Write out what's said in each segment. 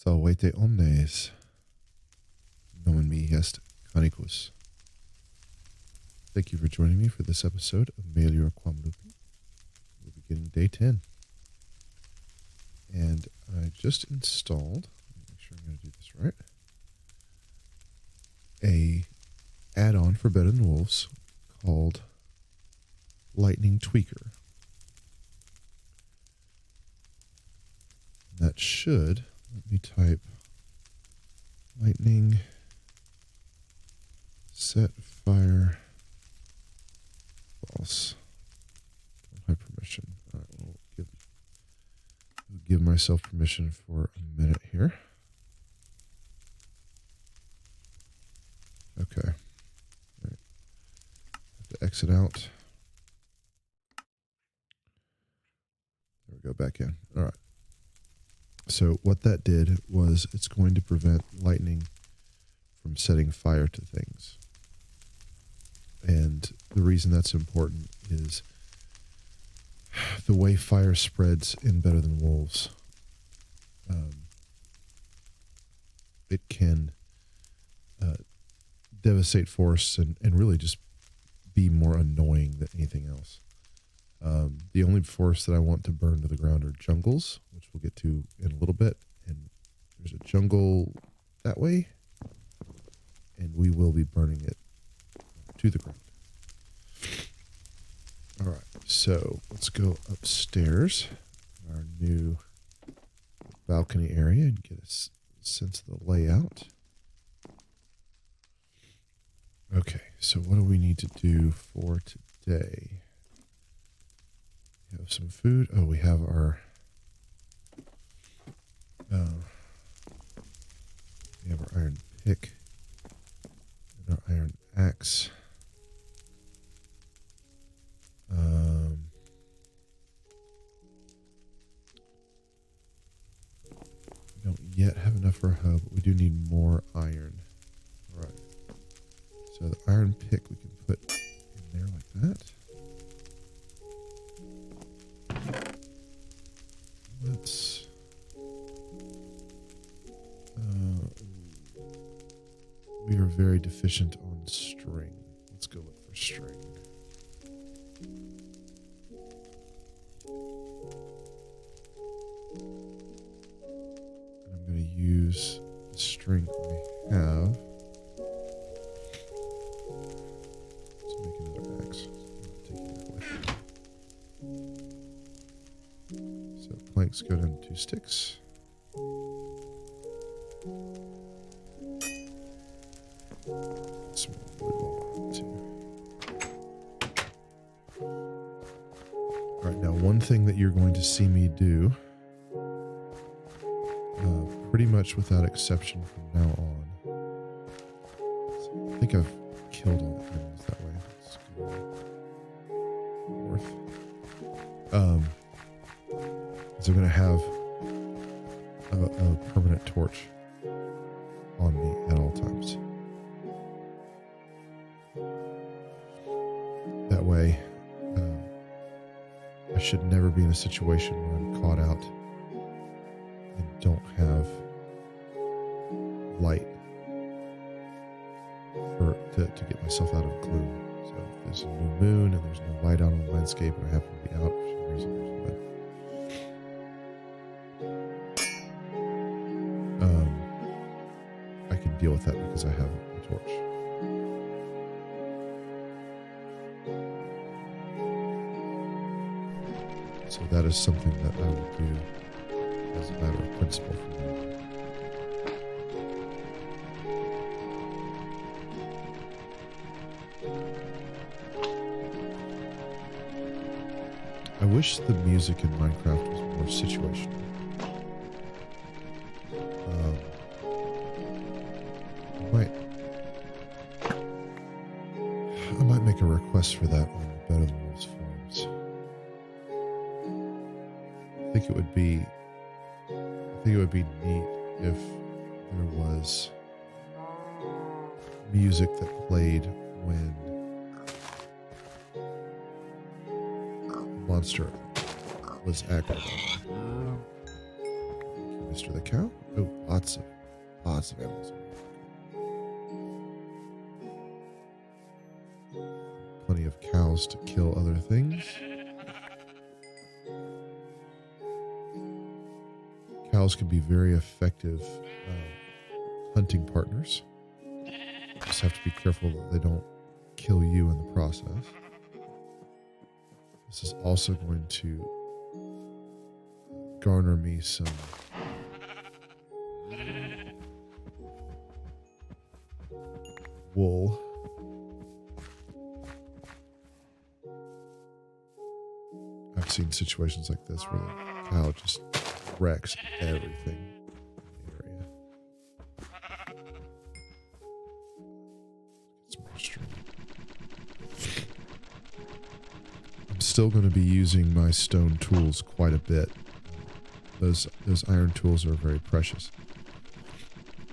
Salvete Omnes. Nomen Mihi est canicus. Thank you for joining me for this episode of Melior Quam Lupi. We're beginning day 10. And I just installed, make sure I'm going to do this right, a add-on for Better Than Wolves called Lightning Tweaker. That should, let me type lightning set fire false. Don't have permission. All right, we'll give myself permission for a minute here. Okay. All right. Have to exit out. There we go, back in. All right. So what that did was it's going to prevent lightning from setting fire to things. And the reason that's important is the way fire spreads in Better Than Wolves. It can devastate forests and really just be more annoying than anything else. The only forests that I want to burn to the ground are jungles, which we'll get to in a little bit. And there's a jungle that way, and we will be burning it to the ground. All right, so let's go upstairs, our new balcony area, and get a sense of the layout. Okay, so what do we need to do for today? We have some food. Oh, we have our iron pick and our iron axe. We don't yet have enough for a hub, but we do need more iron. All right. So the iron pick we can put in there like that. Let's we are very deficient on string. Let's go look for string. And I'm going to use the string I have to make another axe. I'm taking that with me. So planks go down to 2 sticks. Some wood wall too. All right, now one thing that you're going to see me do, pretty much without exception from now on. So I think I've killed all the animals that way. Let's go north. So I'm going to have a permanent torch on me at all times. That way, I should never be in a situation where I'm caught out and don't have light to get myself out of gloom. So if there's a new moon and there's no light out on the landscape and I happen to be out for some reason, I can deal with that because I have a torch. So that is something that I will do as a matter of principle for me. I wish the music in Minecraft was more situational. I might make a request for that on the Better Than Wolves forums. I think it would be neat if there was music that played when a monster was active. Mr. the Cow. Oh, lots of animals. Plenty of cows to kill other things. Cows can be very effective hunting partners. You just have to be careful that they don't kill you in the process. This is also going to garner me some wool. I've seen situations like this where the cow just wrecks everything in the area. It's more string. I'm still going to be using my stone tools quite a bit. Those iron tools are very precious.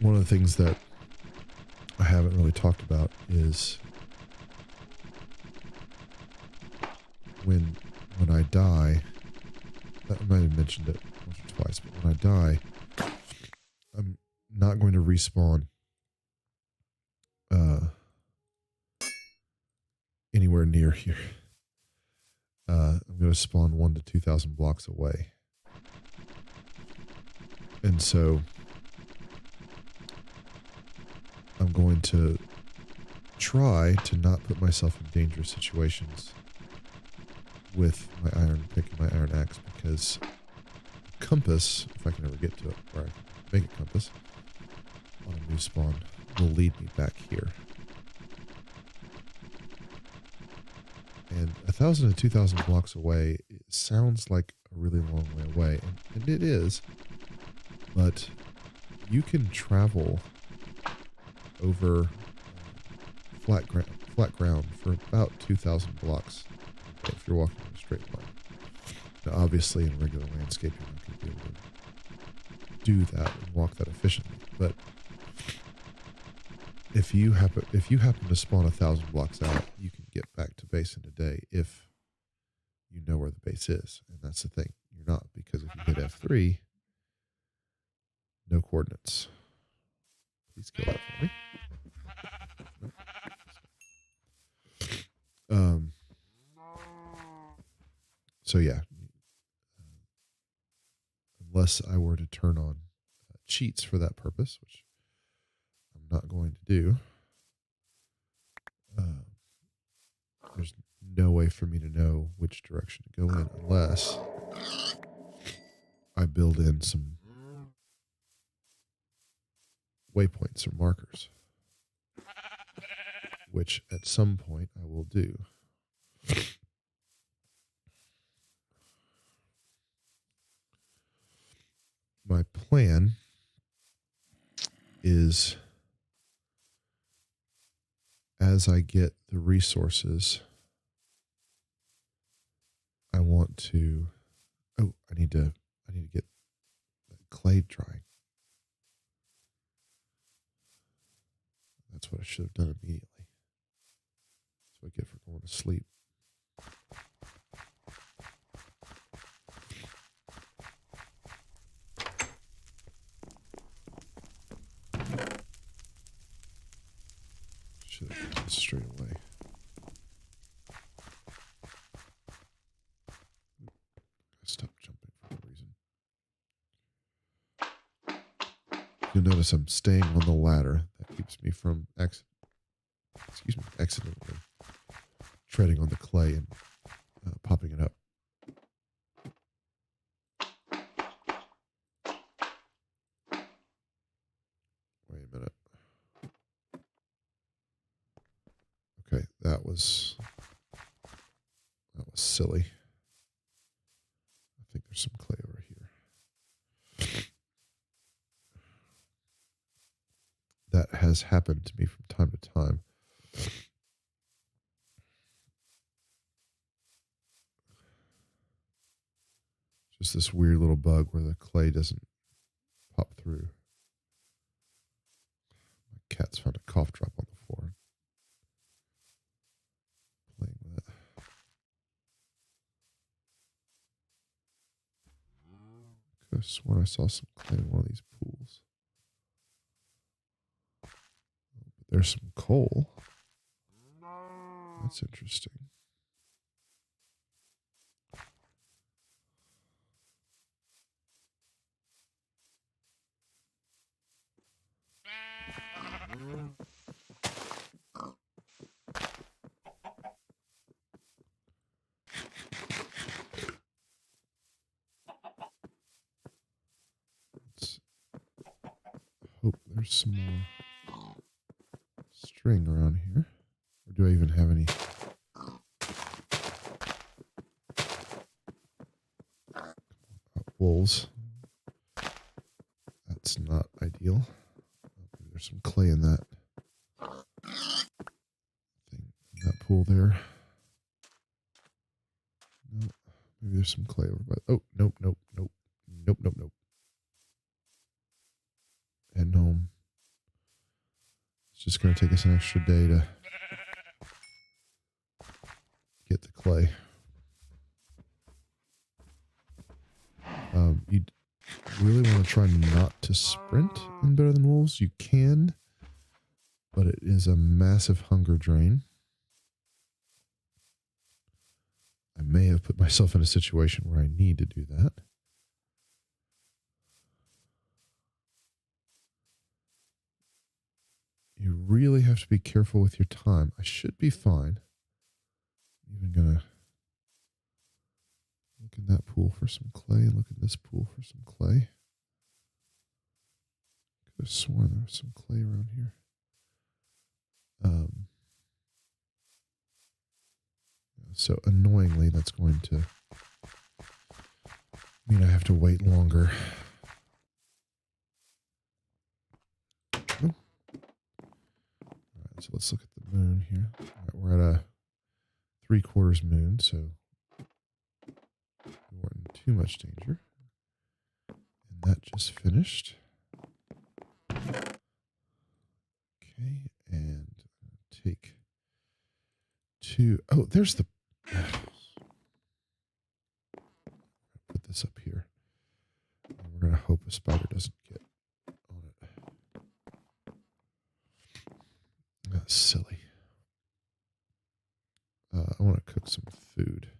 One of the things that I haven't really talked about is when I die, I might have mentioned it once or twice, but when I die, I'm not going to respawn anywhere near here. I'm going to spawn 1,000 to 2,000 blocks away. And so I'm going to try to not put myself in dangerous situations with my iron pick and my iron axe, because compass, if I can ever get to it where I can make a compass on a new spawn, will lead me back here. And 1,000 to 2,000 blocks away, it sounds like a really long way away, and it is, but you can travel over flat ground for about 2,000 blocks if you're walking in a straight line. Now, obviously, in regular landscape, you're not going to be able to do that and walk that efficiently. But if you happen to spawn 1,000 blocks out, you can get back to base in a day if you know where the base is. And that's the thing. You're not, because if you hit F3, no coordinates. Please kill that for me. So yeah, unless I were to turn on cheats for that purpose, which I'm not going to do, there's no way for me to know which direction to go in unless I build in some waypoints or markers, which at some point I will do. My plan is, as I get the resources, I want to, I need to get clay drying. That's what I should have done immediately. That's what I get for going to sleep. Should have done this straight away. Stop jumping for no reason. You'll notice I'm staying on the ladder. That keeps me from accidentally treading on the clay and popping it up. Wait a minute. Okay, that was silly. I think there's some clay over here. That has happened to me from time to time. Just this weird little bug where the clay doesn't pop through. My cat's found a cough drop on the floor. Playing with it. could have sworn I saw some clay in one of these pools. But there's some coal. That's interesting. Let's hope there's some more string around here. Or do I even have any? Wolves. That's not ideal. Maybe there's some clay in that thing, in that pool there. No, maybe there's some clay over by. Oh, nope, nope, nope, nope, nope, nope. Heading home. It's just going to take us an extra day to get the clay. You really want to try not to sprint in Better Than Wolves. You can, but it is a massive hunger drain. I may have put myself in a situation where I need to do that. You really have to be careful with your time. I should be fine. I'm even going to look in that pool for some clay and look in this pool for some clay. Could have sworn there was some clay around here. So annoyingly, that's going to mean I have to wait longer. Oh. All right, so let's look at the moon here. All right, we're at a 3/4 moon, so we weren't in too much danger. And that just finished. Okay, and take 2. Oh, there's the. Put this up here. And we're going to hope a spider doesn't get on it. That's silly. I want to cook some food.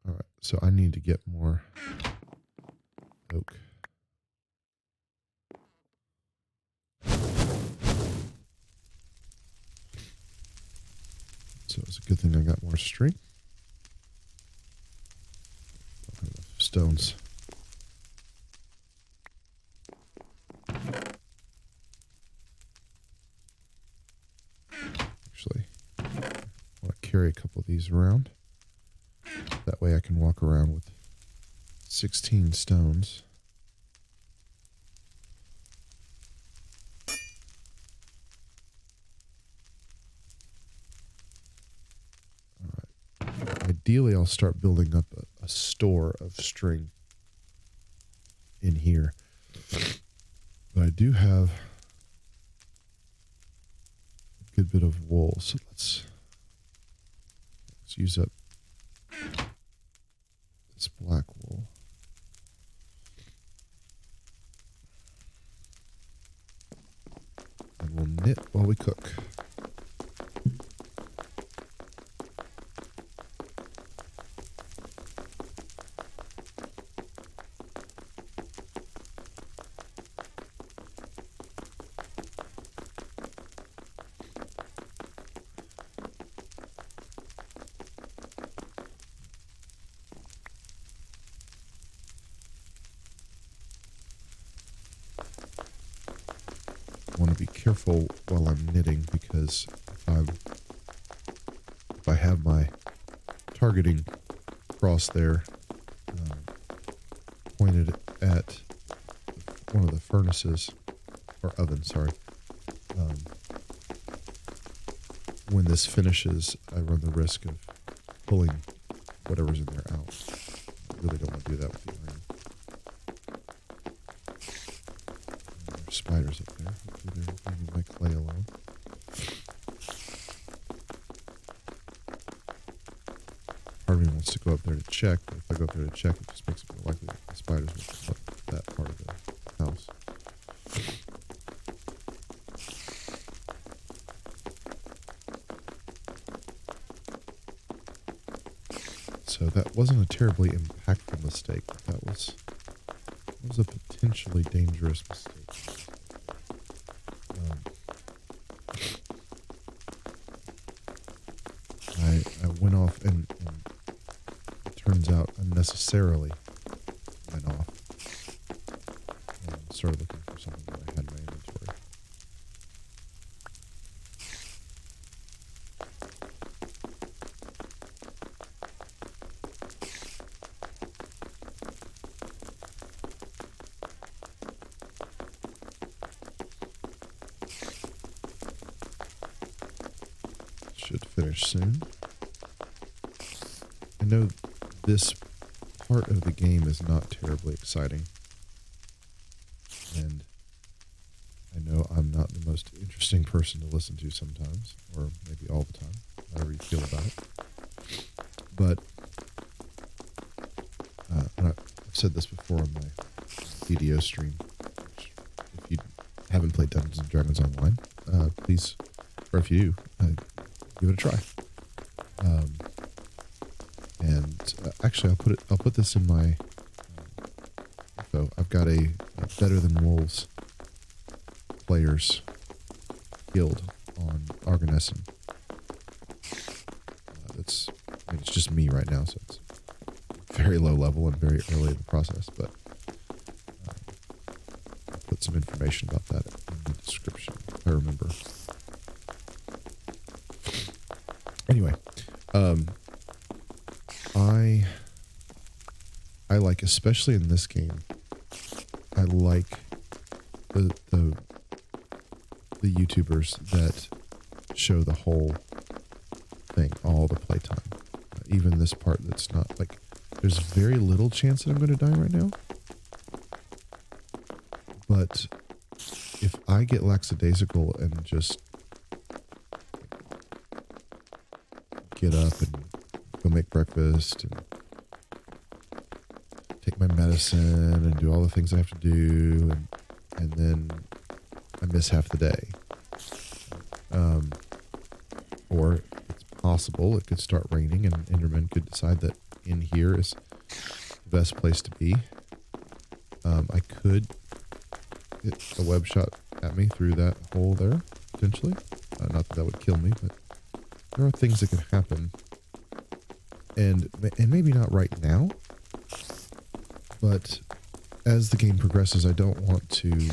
All right, so I need to get more oak. So it's a good thing I got more string. Don't have enough stones. Actually, I want to carry a couple of these around. That way I can walk around with 16 stones. Ideally, I'll start building up a store of string in here. But I do have a good bit of wool, so let's use up this black wool. And we'll knit while we cook. Want to be careful while I'm knitting, because if I have my targeting cross there pointed at one of the furnaces or ovens, sorry, when this finishes, I run the risk of pulling whatever's in there out. I really don't want to do that with the iron. There's spiders up there. Hopefully they're leaving my clay alone. Part of me wants to go up there to check, but if I go up there to check, it just makes it more likely that the spiders will come up that part of the house. So that wasn't a terribly impactful mistake. That was a potentially dangerous mistake. I went off and it turns out unnecessarily went off and started looking for something that I had in my inventory. Should finish soon. I know this part of the game is not terribly exciting, and I know I'm not the most interesting person to listen to sometimes, or maybe all the time, however you feel about it. But and I've said this before on my video stream, which if you haven't played Dungeons and Dragons Online, please, or if you do, give it a try. Actually, I'll put this in my info. I've got a Better Than Wolves players guild on Argonessen. It's just me right now, so it's very low level and very early in the process. But I'll put some information about that in the description if I remember. Anyway, I like, especially in this game, I like the YouTubers that show the whole thing, all the playtime. Even this part that's not, like, there's very little chance that I'm going to die right now. But if I get lackadaisical and just get up and go make breakfast and take my medicine and do all the things I have to do, and then I miss half the day. Or it's possible it could start raining and Enderman could decide that in here is the best place to be. I could hit a web shot at me through that hole there, potentially. Not that would kill me, but there are things that can happen. And maybe not right now, but as the game progresses, I don't want to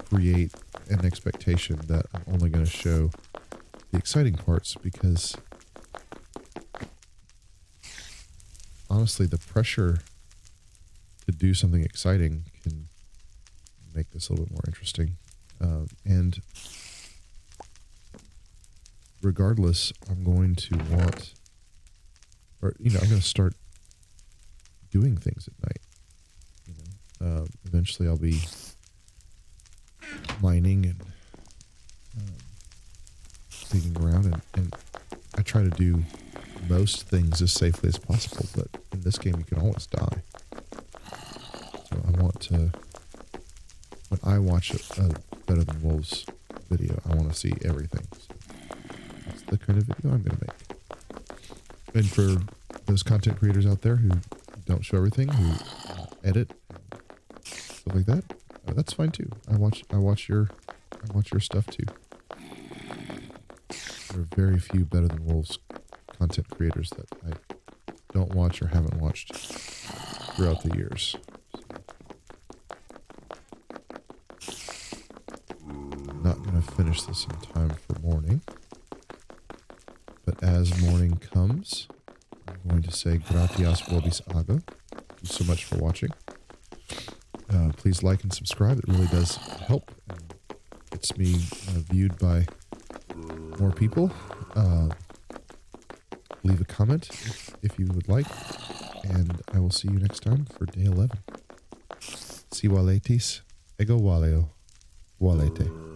create an expectation that I'm only going to show the exciting parts, because honestly, the pressure to do something exciting can make this a little bit more interesting. And regardless, I'm going to want, or, I'm going to start doing things at night. Eventually I'll be mining and digging around, and I try to do most things as safely as possible, but in this game you can always die. So I want to, when I watch a Better Than Wolves video, I want to see everything. So that's the kind of video I'm going to make. And for those content creators out there who don't show everything, who edit, stuff like that, that's fine too. I watch your stuff too. There are very few Better Than Wolves content creators that I don't watch or haven't watched throughout the years. I'm not going to finish this in time for morning, but as morning comes, I'm going to say gratias vobis ago. Thank you so much for watching. Please like and subscribe. It really does help. It's me viewed by more people. Leave a comment if you would like, and I will see you next time for day 11. See Valetis. Ego Valeo. Valete.